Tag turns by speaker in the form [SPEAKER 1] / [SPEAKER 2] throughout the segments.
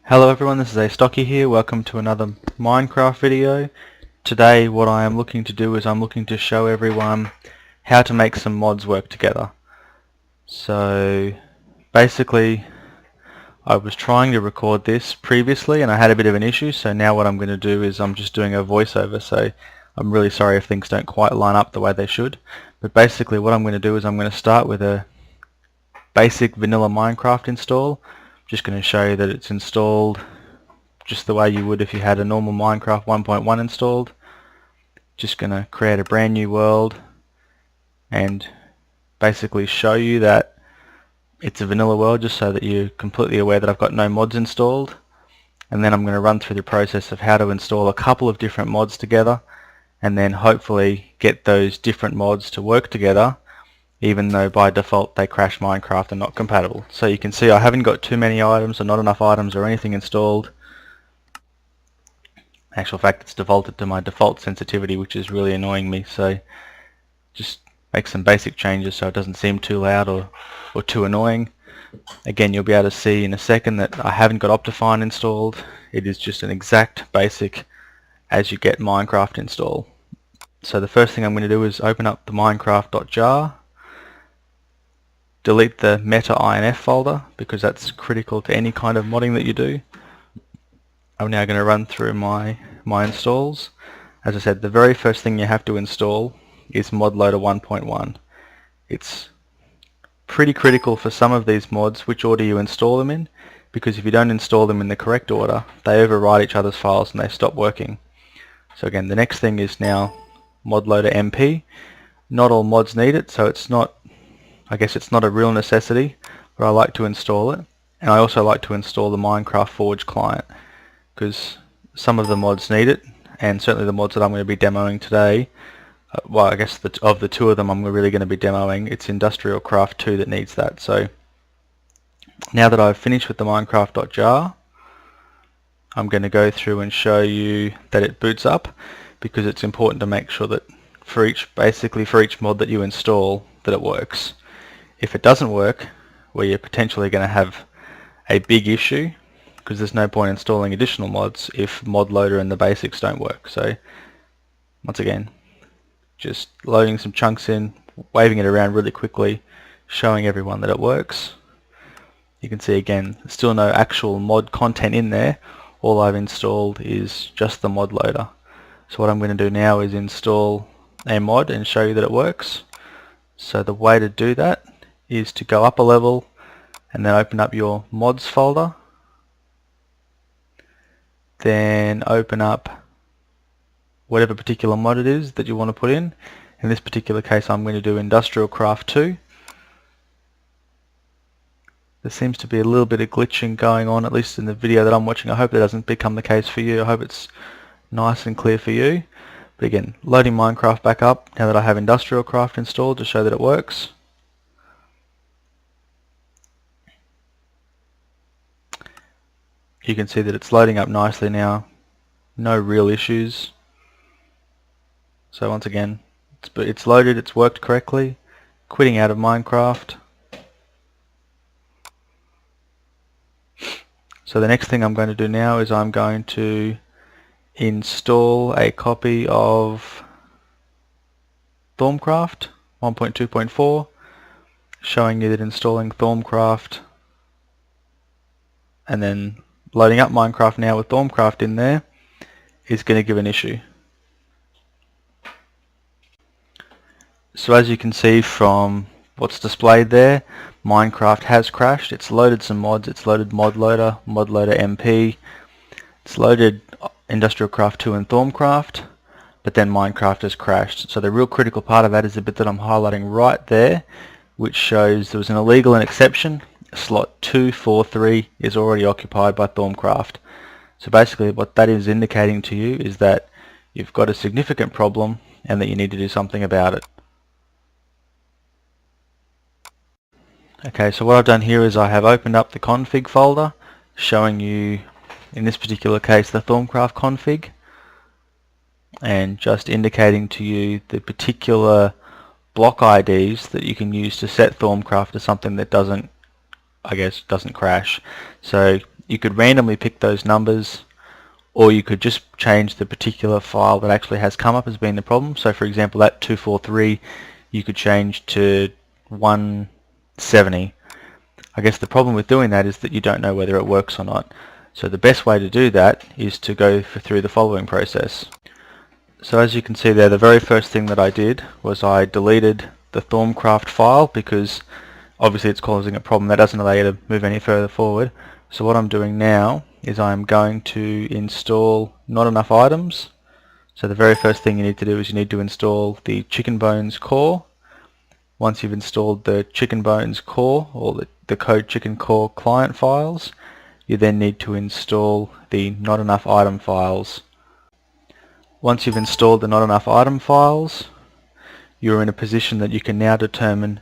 [SPEAKER 1] Hello everyone, this is Astocky here. Welcome to another Minecraft video. Today what I am looking to do is I'm looking to show everyone how to make some mods work together. So basically I was trying to record this previously and I had a bit of an issue, so now what I'm going to do is I'm just doing a voiceover, so I'm really sorry if things don't quite line up the way they should. But basically what I'm going to do is I'm going to start with a basic vanilla Minecraft install. Just going to show you that it's installed just the way you would if you had a normal Minecraft 1.1 installed. Just going to create a brand new world and basically show you that it's a vanilla world, just so that you're completely aware that I've got no mods installed. And then I'm going to run through the process of how to install a couple of different mods together and then hopefully get those different mods to work together, even though by default they crash Minecraft and not compatible. So you can see I haven't got too many items or not enough items or anything installed. In actual fact, it's defaulted to my default sensitivity, which is really annoying me, so just make some basic changes so it doesn't seem too loud or too annoying. Again, you'll be able to see in a second that I haven't got Optifine installed. It is just an exact basic as you get Minecraft install. So the first thing I'm going to do is open up the minecraft.jar, delete the meta inf folder because that's critical to any kind of modding that you do. I'm now going to run through my installs. As I said, the very first thing you have to install is ModLoader 1.1. It's pretty critical for some of these mods which order you install them in, because if you don't install them in the correct order, they override each other's files and they stop working. So again, the next thing is now ModLoader MP. Not all mods need it, so it's not, I guess it's not a real necessity, but I like to install it. And I also like to install the Minecraft Forge client, because some of the mods need it, and certainly the mods that I'm going to be demoing today, well, I guess of the two of them I'm really going to be demoing, it's Industrial Craft 2 that needs that. So now that I've finished with the Minecraft.jar, I'm going to go through and show you that it boots up, because it's important to make sure that basically for each mod that you install, that it works. If it doesn't work, well, you're potentially going to have a big issue, because there's no point installing additional mods if ModLoader and the basics don't work. So once again, just loading some chunks in, waving it around really quickly, showing everyone that it works. You can see again, there's still no actual mod content in there. All I've installed is just the ModLoader. So what I'm going to do now is install a mod and show you that it works. So the way to do that is to go up a level and then open up your mods folder. Then open up whatever particular mod it is that you want to put in. In this particular case I'm going to do Industrial Craft 2. There seems to be a little bit of glitching going on, at least in the video that I'm watching. I hope that doesn't become the case for you. I hope it's nice and clear for you. But again, loading Minecraft back up now that I have Industrial Craft installed to show that it works. You can see that it's loading up nicely now. No real issues. So once again, it's loaded, it's worked correctly. Quitting out of Minecraft. So the next thing I'm going to do now is I'm going to install a copy of Thaumcraft 1.2.4, showing you that installing Thaumcraft and then loading up Minecraft now with Thaumcraft in there is going to give an issue. So as you can see from what's displayed there, Minecraft has crashed. It's loaded some mods. It's loaded ModLoader, ModLoader MP, it's loaded Industrial Craft 2 and Thaumcraft, but then Minecraft has crashed. So the real critical part of that is the bit that I'm highlighting right there, which shows there was an illegal and exception. Slot 243 is already occupied by Thaumcraft. So basically what that is indicating to you is that you've got a significant problem and that you need to do something about it. Okay, so what I've done here is I have opened up the config folder, showing you, in this particular case, the Thaumcraft config, and just indicating to you the particular block IDs that you can use to set Thaumcraft to something that doesn't crash. So you could randomly pick those numbers, or you could just change the particular file that actually has come up as being the problem. So for example, that 243 you could change to 170. I guess the problem with doing that is that you don't know whether it works or not. So the best way to do that is to go through the following process. So as you can see there, the very first thing that I did was I deleted the Thorncraft file, because obviously it's causing a problem that doesn't allow you to move any further forward. So what I'm doing now is I'm going to install Not Enough Items. So the very first thing you need to do is you need to install the Chicken Bones core. Once you've installed the Chicken Bones core, or the Code Chicken core client files, you then need to install the Not Enough Item files. Once you've installed the Not Enough Item files, you're in a position that you can now determine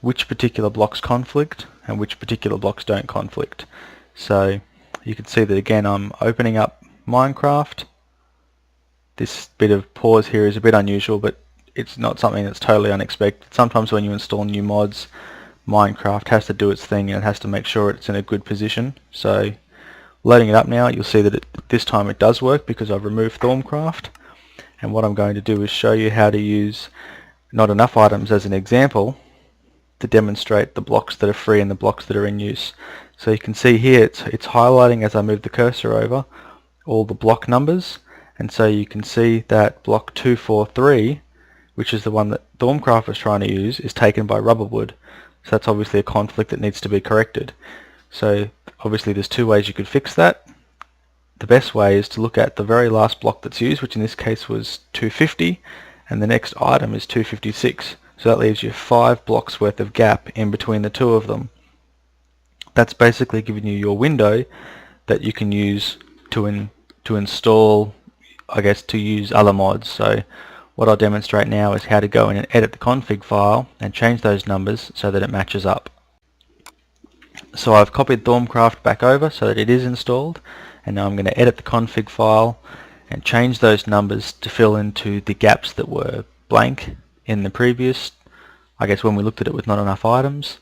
[SPEAKER 1] which particular blocks conflict and which particular blocks don't conflict. So you can see that again I'm opening up Minecraft. This bit of pause here is a bit unusual, but it's not something that's totally unexpected. Sometimes when you install new mods, Minecraft has to do its thing and it has to make sure it's in a good position. So loading it up now, you'll see that this time it does work because I've removed Thorncraft. And what I'm going to do is show you how to use Not Enough Items as an example to demonstrate the blocks that are free and the blocks that are in use. So you can see here it's highlighting as I move the cursor over all the block numbers, and so you can see that block 243, which is the one that Thorncraft was trying to use, is taken by Rubberwood. So that's obviously a conflict that needs to be corrected. So obviously there's two ways you could fix that. The best way is to look at the very last block that's used, which in this case was 250, and the next item is 256. So that leaves you 5 blocks worth of gap in between the two of them. That's basically giving you your window that you can use to install, I guess, to use other mods. So what I'll demonstrate now is how to go in and edit the config file and change those numbers so that it matches up. So I've copied Thorncraft back over so that it is installed, and now I'm going to edit the config file and change those numbers to fill into the gaps that were blank in the previous, I guess, when we looked at it with Not Enough Items.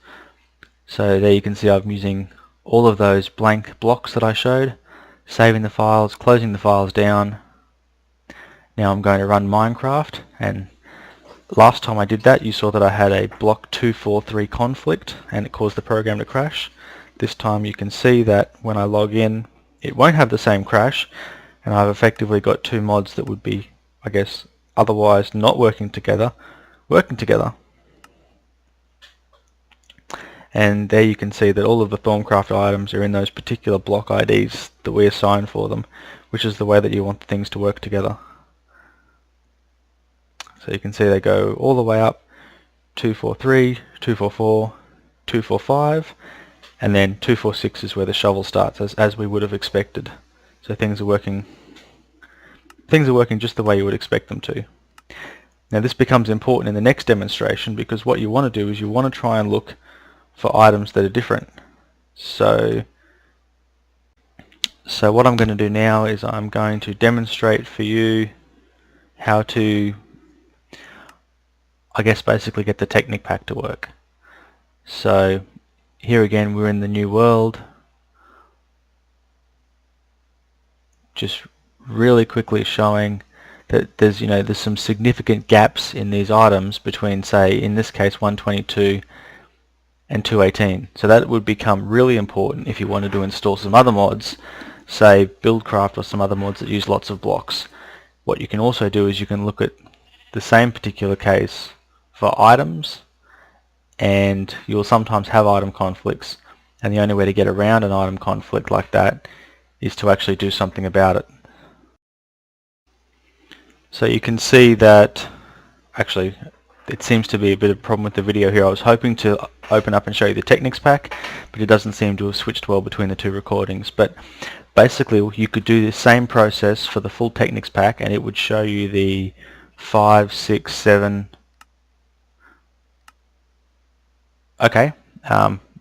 [SPEAKER 1] So there you can see I'm using all of those blank blocks that I showed, saving the files, closing the files down. Now I'm going to run Minecraft, and last time I did that you saw that I had a block 243 conflict and it caused the program to crash. This time you can see that when I log in it won't have the same crash, and I've effectively got two mods that would be, I guess, otherwise not working together, working together. And there you can see that all of the Thorncraft items are in those particular block IDs that we assign for them, which is the way that you want things to work together. So you can see they go all the way up, 243, 244, 245, and then 246 is where the shovel starts, as we would have expected. So things are working just the way you would expect them to. Now this becomes important in the next demonstration, because what you want to do is you want to try and look for items that are different. So what I'm going to do now is I'm going to demonstrate for you how to, I guess, basically get the Technic pack to work. So here again we're in the new world. Just really quickly showing that there's some significant gaps in these items between, say, in this case 122 and 218. So that would become really important if you wanted to install some other mods, say Buildcraft or some other mods that use lots of blocks. What you can also do is you can look at the same particular case for items, and you'll sometimes have item conflicts, and the only way to get around an item conflict like that is to actually do something about it. So you can see that actually it seems to be a bit of a problem with the video here. I was hoping to open up and show you the Technics pack, but it doesn't seem to have switched well between the two recordings. But basically you could do the same process for the full Technics pack, and it would show you the 5, 6, 7. Okay,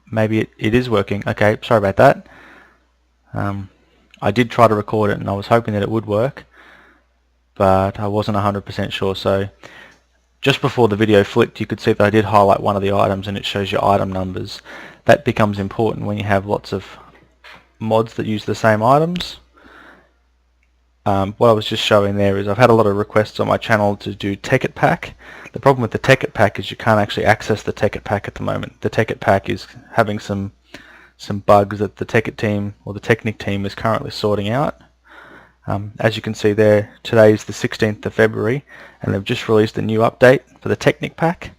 [SPEAKER 1] maybe it is working. Okay, sorry about that. I did try to record it and I was hoping that it would work, but I wasn't 100% sure. So just before the video flicked, you could see that I did highlight one of the items and it shows your item numbers. That becomes important when you have lots of mods that use the same items. What I was just showing there is I've had a lot of requests on my channel to do Tekkit Pack. The problem with the Tekkit Pack is you can't actually access the Tekkit Pack at the moment. The Tekkit Pack is having some bugs that the Tekkit team or the Technic team is currently sorting out. As you can see there, today is the 16th of February and they've just released a new update for the Technic Pack.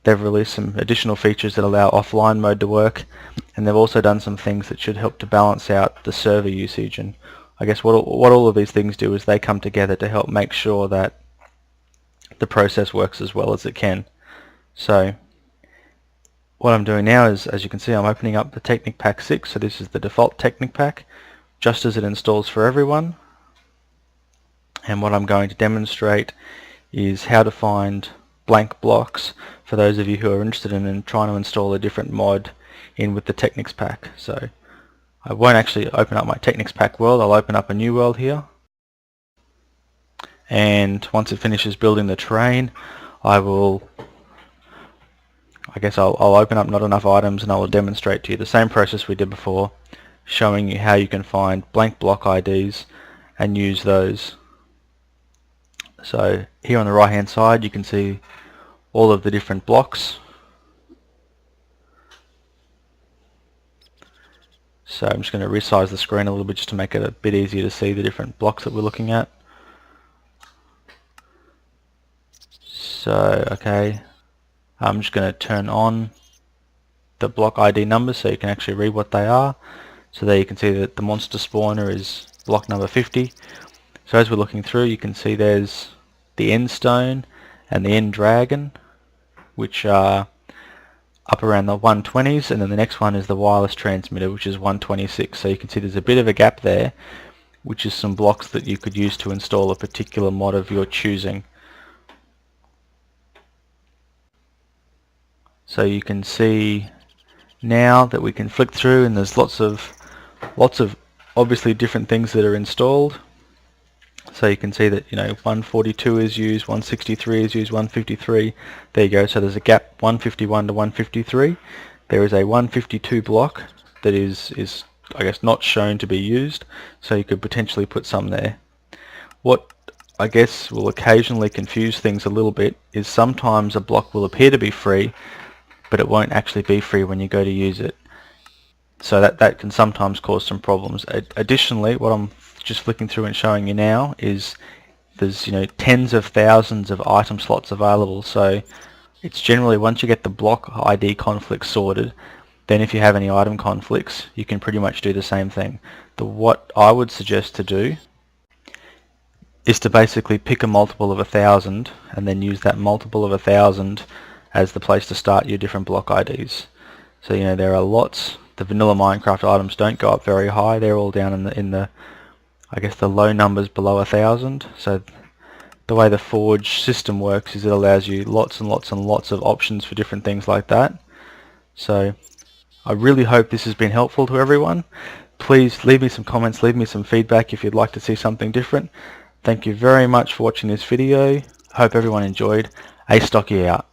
[SPEAKER 1] They've released some additional features that allow offline mode to work, and they've also done some things that should help to balance out the server usage. And I guess what all of these things do is they come together to help make sure that the process works as well as it can. So what I'm doing now is, as you can see, I'm opening up the Technic Pack 6. So this is the default Technic Pack, just as it installs for everyone. And what I'm going to demonstrate is how to find blank blocks for those of you who are interested in trying to install a different mod in with the Technics Pack. So I won't actually open up my Technics Pack world, I'll open up a new world here, and once it finishes building the terrain I'll open up not enough items and I will demonstrate to you the same process we did before, showing you how you can find blank block IDs and use those. So here on the right hand side you can see all of the different blocks. So I'm just going to resize the screen a little bit just to make it a bit easier to see the different blocks that we're looking at. So okay, I'm just going to turn on the block ID numbers so you can actually read what they are. So there you can see that the monster spawner is block number 50. So as we're looking through you can see there's the end stone and the end dragon, which are up around the 120s, and then the next one is the wireless transmitter, which is 126. So you can see there's a bit of a gap there, which is some blocks that you could use to install a particular mod of your choosing. So you can see now that we can flick through and there's lots of obviously different things that are installed. So you can see that 142 is used, 163 is used, 153. There you go. So there's a gap 151 to 153. There is a 152 block that is I guess not shown to be used. So you could potentially put some there. What I guess will occasionally confuse things a little bit is sometimes a block will appear to be free, but it won't actually be free when you go to use it. So that can sometimes cause some problems. Additionally, what I'm just flicking through and showing you now is there's tens of thousands of item slots available. So it's generally, once you get the block ID conflict sorted, then if you have any item conflicts you can pretty much do the same thing. What I would suggest to do is to basically pick a multiple of 1,000 and then use that multiple of 1,000 as the place to start your different block IDs. So there are lots. The vanilla Minecraft items don't go up very high. They're all down in the I guess the low numbers below 1,000. So the way the Forge system works is it allows you lots and lots and lots of options for different things like that. So I really hope this has been helpful to everyone. Please leave me some comments, leave me some feedback if you'd like to see something different. Thank you very much for watching this video. Hope everyone enjoyed. Astocky out.